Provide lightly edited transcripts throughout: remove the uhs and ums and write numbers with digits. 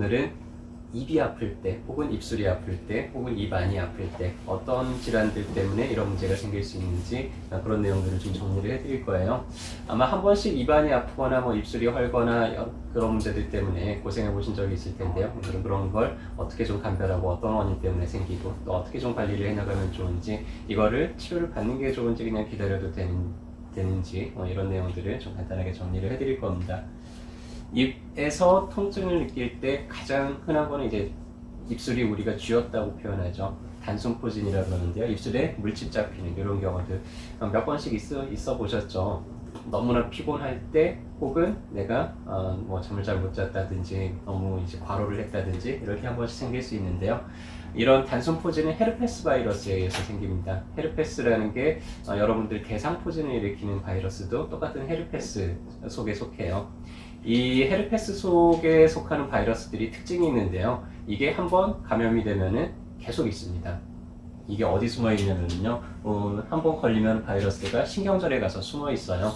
오늘은 입이 아플 때, 혹은 입술이 아플 때, 혹은 입 안이 아플 때 어떤 질환들 때문에 이런 문제가 생길 수 있는지 그런 내용들을 좀 정리를 해드릴 거예요. 아마 한 번씩 입 안이 아프거나 뭐 입술이 헐거나 그런 문제들 때문에 고생해 보신 적이 있을 텐데요. 오늘은 그런 걸 어떻게 좀 감별하고 어떤 원인 때문에 생기고 또 어떻게 좀 관리를 해나가면 좋은지, 이거를 치료를 받는 게 좋은지 그냥 기다려도 되는지 이런 내용들을 좀 간단하게 정리를 해드릴 겁니다. 입에서 통증을 느낄 때 가장 흔한 거는 이제 입술이 우리가 쥐었다고 표현하죠. 단순포진이라고 그러는데요. 입술에 물집 잡히는 이런 경우들 몇 번씩 있어 보셨죠. 너무나 피곤할 때, 혹은 내가 뭐 잠을 잘 못 잤다든지 너무 이제 과로를 했다든지 이렇게 한 번씩 생길 수 있는데요. 이런 단순포진은 헤르페스 바이러스에 의해서 생깁니다. 헤르페스라는 게 여러분들 대상포진을 일으키는 바이러스도 똑같은 헤르페스 속에 속해요. 이 헤르페스 속에 속하는 바이러스들이 특징이 있는데요. 이게 한번 감염이 되면은 계속 있습니다. 이게 어디 숨어 있냐면요. 한번 걸리면 바이러스가 신경절에 가서 숨어 있어요.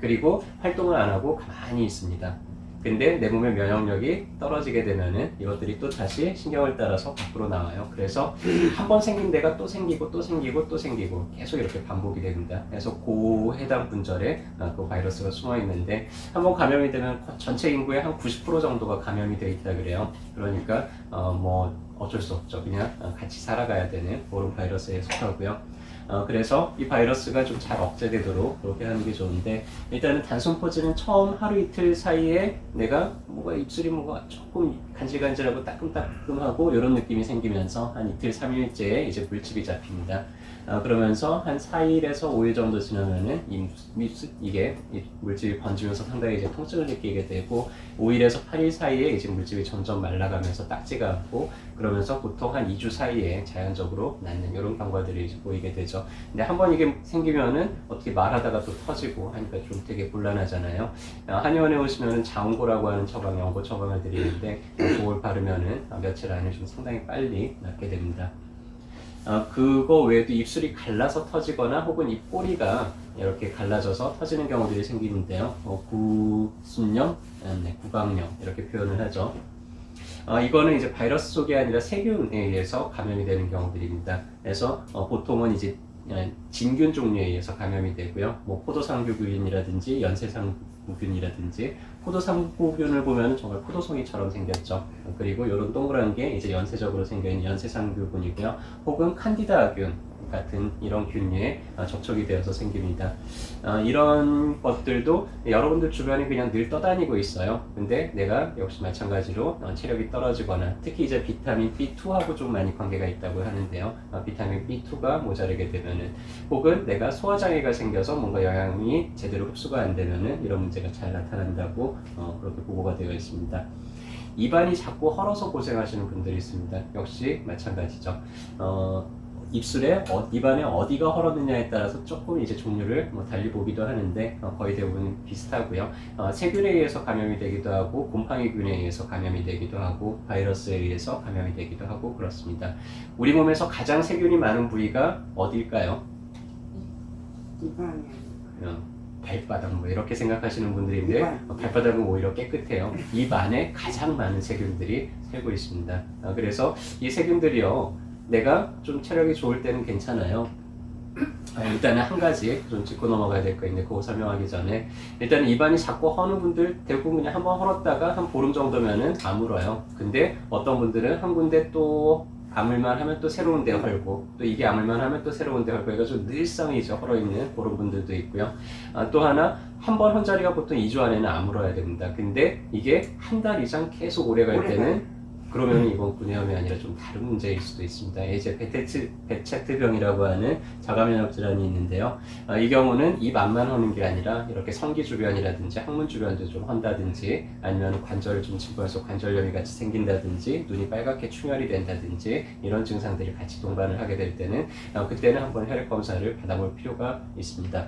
그리고 활동을 안 하고 가만히 있습니다. 근데 내 몸의 면역력이 떨어지게 되면은 이것들이 또 다시 신경을 따라서 밖으로 나와요. 그래서 한 번 생긴 데가 또 생기고 또 생기고 또 생기고 계속 이렇게 반복이 됩니다. 그래서 그 해당 분절에 그 바이러스가 숨어 있는데, 한번 감염이 되면 전체 인구의 한 90% 정도가 감염이 돼 있다 그래요. 그러니까 뭐 어쩔 수 없죠. 그냥 같이 살아가야 되는 그런 바이러스에 속하고요. 그래서 이 바이러스가 좀 잘 억제되도록 그렇게 하는 게 좋은데, 일단은 단순포진은 처음 하루 이틀 사이에 내가 입술이 조금 간질간질하고 따끔따끔하고 이런 느낌이 생기면서 한 이틀 3일째에 이제 물집이 잡힙니다. 그러면서 한 4일에서 5일 정도 지나면은 이게 물집이 번지면서 상당히 이제 통증을 느끼게 되고, 5일에서 8일 사이에 이제 물집이 점점 말라가면서 딱지가 않고, 그러면서 보통 한 2주 사이에 자연적으로 낫는 이런 경과들이 이제 보이게 되죠. 근데 한번 이게 생기면은 어떻게 말하다가 또 터지고 하니까 좀 되게 곤란하잖아요. 한의원에 오시면은 장고라고 하는 처방, 연고 처방을 드리는데 그걸 바르면은 며칠 안에 좀 상당히 빨리 낫게 됩니다. 그거 외에도 입술이 갈라서 터지거나 혹은 입꼬리가 이렇게 갈라져서 터지는 경우들이 생기는데요. 구순염, 구강염 이렇게 표현을 하죠. 이거는 이제 바이러스 속이 아니라 세균에 의해서 감염이 되는 경우들입니다. 그래서 보통은 이제 진균 종류에 의해서 감염이 되고요. 뭐 포도상구균이라든지 연쇄상구균이라든지, 포도상구균을 보면 정말 포도송이처럼 생겼죠. 그리고 이런 동그란 게 이제 연쇄적으로 생겨있는 연쇄상구균이고요. 혹은 칸디다균 같은 이런 균류에 접촉이 되어서 생깁니다. 이런 것들도 여러분들 주변에 그냥 늘 떠다니고 있어요. 근데 내가 역시 마찬가지로 체력이 떨어지거나, 특히 이제 비타민 B2하고 좀 많이 관계가 있다고 하는데요. 비타민 B2가 모자르게 되면은, 혹은 내가 소화장애가 생겨서 뭔가 영양이 제대로 흡수가 안 되면은 이런 문제가 잘 나타난다고 그렇게 보고가 되어 있습니다. 입안이 자꾸 헐어서 고생하시는 분들이 있습니다. 역시 마찬가지죠. 입술에 입안에 어디가 헐었느냐에 따라서 조금 이제 종류를 달리 보기도 하는데 거의 대부분 비슷하고요. 세균에 의해서 감염이 되기도 하고, 곰팡이균에 의해서 감염이 되기도 하고, 바이러스에 의해서 감염이 되기도 하고 그렇습니다. 우리 몸에서 가장 세균이 많은 부위가 어딜까요? 발바닥 뭐 이렇게 생각하시는 분들인데 발바닥은 오히려 깨끗해요. 입 안에 가장 많은 세균들이 살고 있습니다. 그래서 이 세균들이요, 내가 좀 체력이 좋을 때는 괜찮아요. 일단은 한 가지 좀 짚고 넘어가야 될 거 있는데 그거 설명하기 전에, 일단은 입안이 자꾸 허는 분들 대부분 그냥 한번 헐었다가 한 보름 정도면은 아물어요. 근데 어떤 분들은 한 군데 또 아물만 하면 또 새로운 데 헐고, 또 이게 아물만 하면 또 새로운 데 헐고 해가지고 늘상이죠, 헐어있는 그런 분들도 있고요. 또 하나, 한 번 헌자리가 보통 2주 안에는 아물어야 됩니다. 근데 이게 한 달 이상 계속 오래 갈 때는, 그러면 이건 구내염이 아니라 좀 다른 문제일 수도 있습니다. 이제 베체트병이라고 하는 자가면역 질환이 있는데요. 이 경우는 입 안만 허는 게 아니라 이렇게 성기 주변이라든지 항문 주변도 좀 헌다든지, 아니면 관절을 좀 짚어서 관절염이 같이 생긴다든지, 눈이 빨갛게 충혈이 된다든지, 이런 증상들이 같이 동반을 하게 될 때는 그때는 한번 혈액 검사를 받아볼 필요가 있습니다.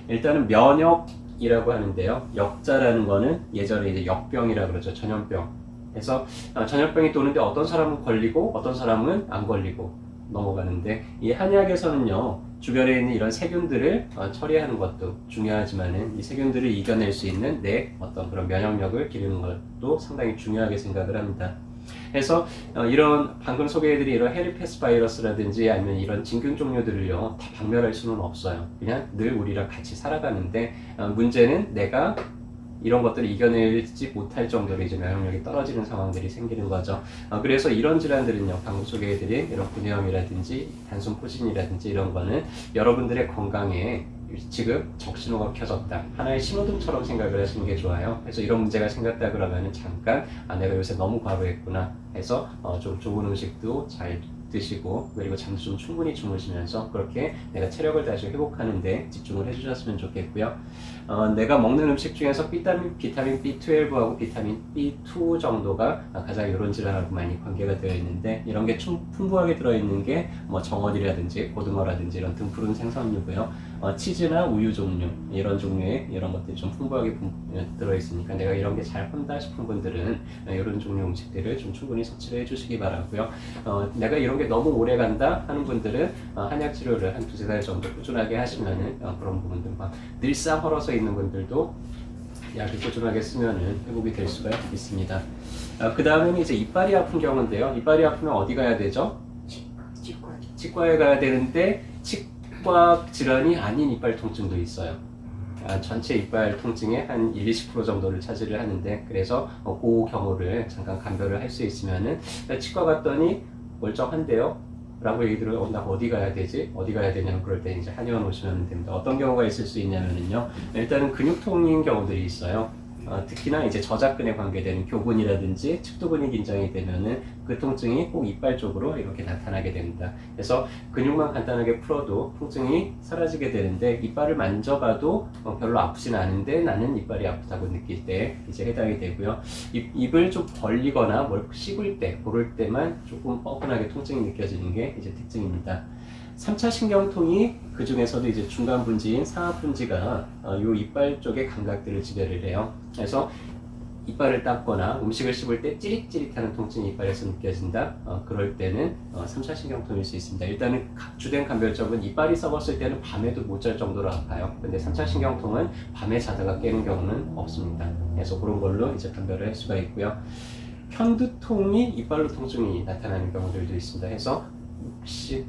일단은 면역이라고 하는데요. 역자라는 거는 예전에 이제 역병이라고 그러죠. 전염병. 그래서 전염병이 도는데 어떤 사람은 걸리고 어떤 사람은 안 걸리고, 넘어가는데 이 한의학에서는요 주변에 있는 이런 세균들을 처리하는 것도 중요하지만은 이 세균들을 이겨낼 수 있는 내 어떤 그런 면역력을 기르는 것도 상당히 중요하게 생각을 합니다. 그래서 이런 방금 소개해드린 이런 헤르페스 바이러스라든지 아니면 이런 진균 종류들을요 다 박멸할 수는 없어요. 그냥 늘 우리랑 같이 살아가는데 문제는 내가 이런 것들을 이겨내지 못할 정도로 이제 면역력이 떨어지는 상황들이 생기는 거죠. 그래서 이런 질환들은요, 방금 소개해드린 이런 분해염이라든지 단순 포진이라든지 이런 거는 여러분들의 건강에 지금 적신호가 켜졌다. 하나의 신호등처럼 생각을 하시는 게 좋아요. 그래서 이런 문제가 생겼다 그러면은 잠깐 내가 요새 너무 과로했구나 해서 좀 좋은 음식도 잘 드시고 그리고 잠도 좀 충분히 주무시면서 그렇게 내가 체력을 다시 회복하는 데 집중을 해주셨으면 좋겠고요. 내가 먹는 음식 중에서 비타민 B12하고 비타민 B2 정도가 가장 이런 질환하고 많이 관계가 되어 있는데 이런 게 풍부하게 들어있는 게 뭐 정어리라든지 고등어라든지 이런 등푸른 생선류고요. 치즈나 우유 종류 이런 종류의 이런 것들이 좀 풍부하게 들어있으니까 내가 이런 게 잘 혼다 싶은 분들은 이런 종류 음식들을 좀 충분히 섭취를 해주시기 바라고요. 내가 이런 게 너무 오래 간다 하는 분들은 한약 치료를 한 두세 달 정도 꾸준하게 하시면은 그런 부분들 막 늘상 헐어서 있는 분들도 약을 꾸준하게 쓰면은 회복이 될 수가 있습니다. 그 다음에는 이제 이빨이 아픈 경우인데요. 이빨이 아프면 어디 가야 되죠? 치과에 가야 되는데 치과 질환이 아닌 이빨 통증도 있어요. 전체 이빨 통증의 한 1-20% 정도를 차지를 하는데 그래서 그 경우를 잠깐 감별을 할 수 있으면은 치과 갔더니 멀쩡한데요? 라고 얘기 들어요. 나 어디 가야 되지? 어디 가야 되냐면 그럴 때 이제 한의원 오시면 됩니다. 어떤 경우가 있을 수 있냐면요. 일단은 근육통인 경우들이 있어요. 특히나 이제 저작근에 관계되는 교근이라든지 측두근이 긴장이 되면은 그 통증이 꼭 이빨 쪽으로 이렇게 나타나게 됩니다. 그래서 근육만 간단하게 풀어도 통증이 사라지게 되는데 이빨을 만져봐도 별로 아프진 않은데 나는 이빨이 아프다고 느낄 때 이제 해당이 되고요. 입을 좀 벌리거나 뭘 씹을 때, 고를 때만 조금 뻐근하게 통증이 느껴지는 게 이제 특징입니다. 3차 신경통이 그 중에서도 이제 중간 분지인 상하 분지가 요 이빨 쪽의 감각들을 지배를 해요. 그래서 이빨을 닦거나 음식을 씹을 때 찌릿찌릿하는 통증이 이빨에서 느껴진다. 그럴 때는 3차 신경통일 수 있습니다. 일단은 주된 감별적은 이빨이 썩었을 때는 밤에도 못 잘 정도로 아파요. 근데 3차 신경통은 밤에 자다가 깨는 경우는 없습니다. 그래서 그런 걸로 이제 감별을 할 수가 있고요. 편두통이 이빨로 통증이 나타나는 경우들도 있습니다. 해서 욱신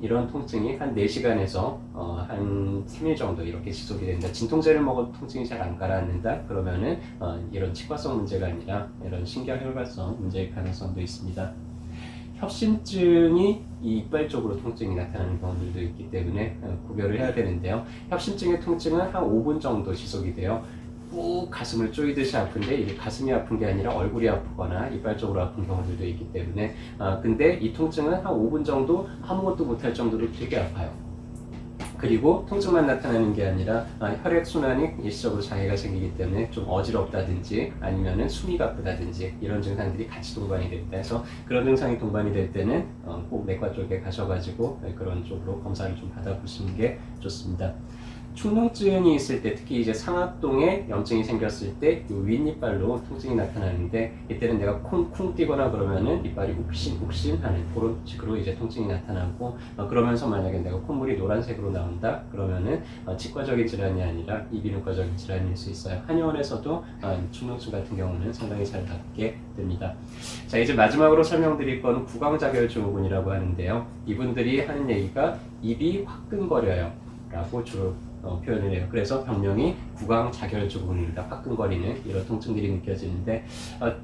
이런 통증이 한 4시간에서 한 3일 정도 이렇게 지속이 된다. 진통제를 먹어도 통증이 잘 안 가라앉는다. 그러면은 이런 치과성 문제가 아니라 이런 신경혈관성 문제일 가능성도 있습니다. 협심증이 이 이빨 쪽으로 통증이 나타나는 경우들도 있기 때문에 구별을 해야 되는데요. 협심증의 통증은 한 5분 정도 지속이 돼요. 꾹 가슴을 쪼이듯이 아픈데 이게 가슴이 아픈 게 아니라 얼굴이 아프거나 이빨 쪽으로 아픈 경우들도 있기 때문에 근데 이 통증은 한 5분 정도 아무것도 못할 정도로 되게 아파요. 그리고 통증만 나타나는 게 아니라 혈액순환이 일시적으로 장애가 생기기 때문에 좀 어지럽다든지 아니면은 숨이 가쁘다든지 이런 증상들이 같이 동반이 됩니다. 그래서 그런 증상이 동반이 될 때는 꼭 내과 쪽에 가셔가지고 그런 쪽으로 검사를 좀 받아보시는 게 좋습니다. 축농증이 있을 때 특히 이제 상악동에 염증이 생겼을 때 윗이빨로 통증이 나타나는데 이때는 내가 쿵쿵 뛰거나 그러면은 이빨이 욱신 하는 그런 식으로 이제 통증이 나타나고 그러면서 만약에 내가 콧물이 노란색으로 나온다 그러면은 치과적인 질환이 아니라 이비인후과적인 질환일 수 있어요. 한의원에서도 축농증 같은 경우는 상당히 잘 낫게 됩니다. 자, 이제 마지막으로 설명드릴 건 구강자결증후군이라고 하는데요. 이분들이 하는 얘기가 입이 화끈거려요 라고 주로 표현을 해요. 그래서 병명이 구강자결증후군입니다. 화끈거리는 이런 통증들이 느껴지는데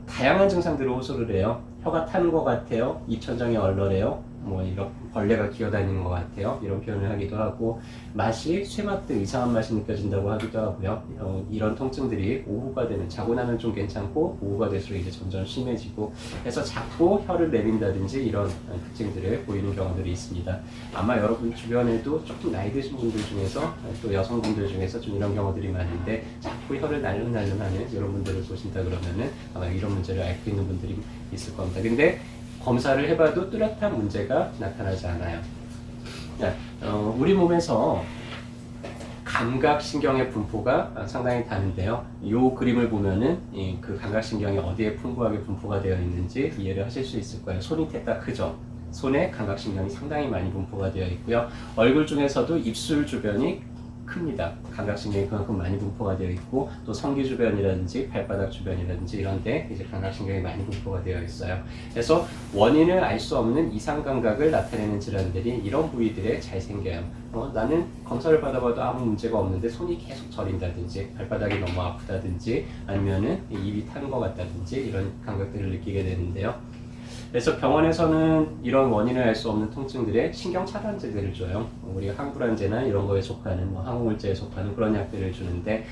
다양한 증상들을 호소를 해요. 혀가 타는 것 같아요. 입천장이 얼얼해요. 뭐 이런 벌레가 기어다니는 것 같아요. 이런 표현을 하기도 하고 맛이 쇠맛 등 이상한 맛이 느껴진다고 하기도 하고요. 이런 통증들이 오후가 되면 자고 나면 좀 괜찮고 오후가 될수록 이제 점점 심해지고 해서 자꾸 혀를 내린다든지 이런 특징들을 보이는 경우들이 있습니다. 아마 여러분 주변에도 조금 나이 드신 분들 중에서 또 여성분들 중에서 좀 이런 경우들이 많은데 자꾸 혀를 날름날름 하는 이런 분들을 보신다 그러면은 아마 이런 문제를 앓고 있는 분들이 있을 겁니다. 근데 검사를 해봐도 뚜렷한 문제가 나타나지 않아요. 우리 몸에서 감각신경의 분포가 상당히 다른데요. 이 그림을 보면은 그 감각신경이 어디에 풍부하게 분포가 되어 있는지 이해를 하실 수 있을 거예요. 손 밑에 딱 크죠? 손에 감각신경이 상당히 많이 분포가 되어 있고요. 얼굴 중에서도 입술 주변이 큽니다. 감각신경이 그만큼 많이 분포가 되어 있고 또 성기 주변이라든지 발바닥 주변이라든지 이런 데 이제 감각신경이 많이 분포가 되어 있어요. 그래서 원인을 알 수 없는 이상 감각을 나타내는 질환들이 이런 부위들에 잘 생겨요. 나는 검사를 받아봐도 아무 문제가 없는데 손이 계속 저린다든지 발바닥이 너무 아프다든지 아니면은 입이 타는 것 같다든지 이런 감각들을 느끼게 되는데요. 그래서 병원에서는 이런 원인을 알 수 없는 통증들에 신경 차단제들을 줘요. 우리가 항불안제나 이런 거에 속하는 항우울제에 속하는 그런 약들을 주는데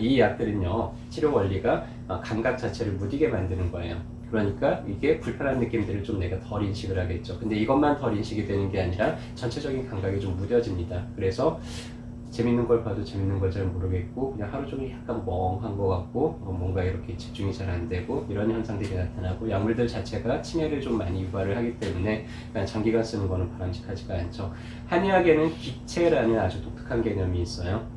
이 약들은요 치료 원리가 감각 자체를 무디게 만드는 거예요. 그러니까 이게 불편한 느낌들을 좀 내가 덜 인식을 하겠죠. 근데 이것만 덜 인식이 되는 게 아니라 전체적인 감각이 좀 무뎌집니다. 그래서 재밌는 걸 봐도 재밌는 걸 잘 모르겠고 그냥 하루 종일 약간 멍한 것 같고 뭔가 이렇게 집중이 잘 안 되고 이런 현상들이 나타나고 약물들 자체가 치매를 좀 많이 유발을 하기 때문에 그냥 장기간 쓰는 거는 바람직하지가 않죠. 한의학에는 기체라는 아주 독특한 개념이 있어요.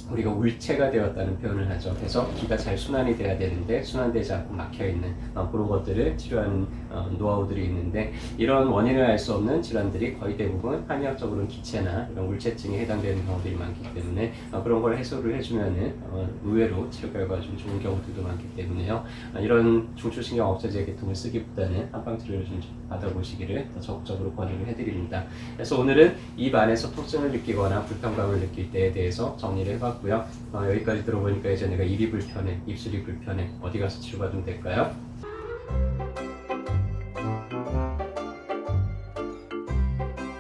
우리가 울체가 되었다는 표현을 하죠. 그래서 기가 잘 순환이 돼야 되는데 순환되지 않고 막혀있는 그런 것들을 치료하는 노하우들이 있는데 이런 원인을 알 수 없는 질환들이 거의 대부분 한의학적으로는 기체나 이런 울체증에 해당되는 경우들이 많기 때문에 그런 걸 해소를 해주면은 의외로 치료 결과가 좀 좋은 경우들도 많기 때문에요. 이런 중추신경 억제제 계통을 쓰기보다는 한방 치료를 좀 받아보시기를 더 적극적으로 권유를 해드립니다. 그래서 오늘은 입 안에서 통증을 느끼거나 불편감을 느낄 때에 대해서 정리를 해봤고요. 여기까지 들어보니까 이제 내가 입이 불편해, 입술이 불편해, 어디 가서 치료받으면 될까요?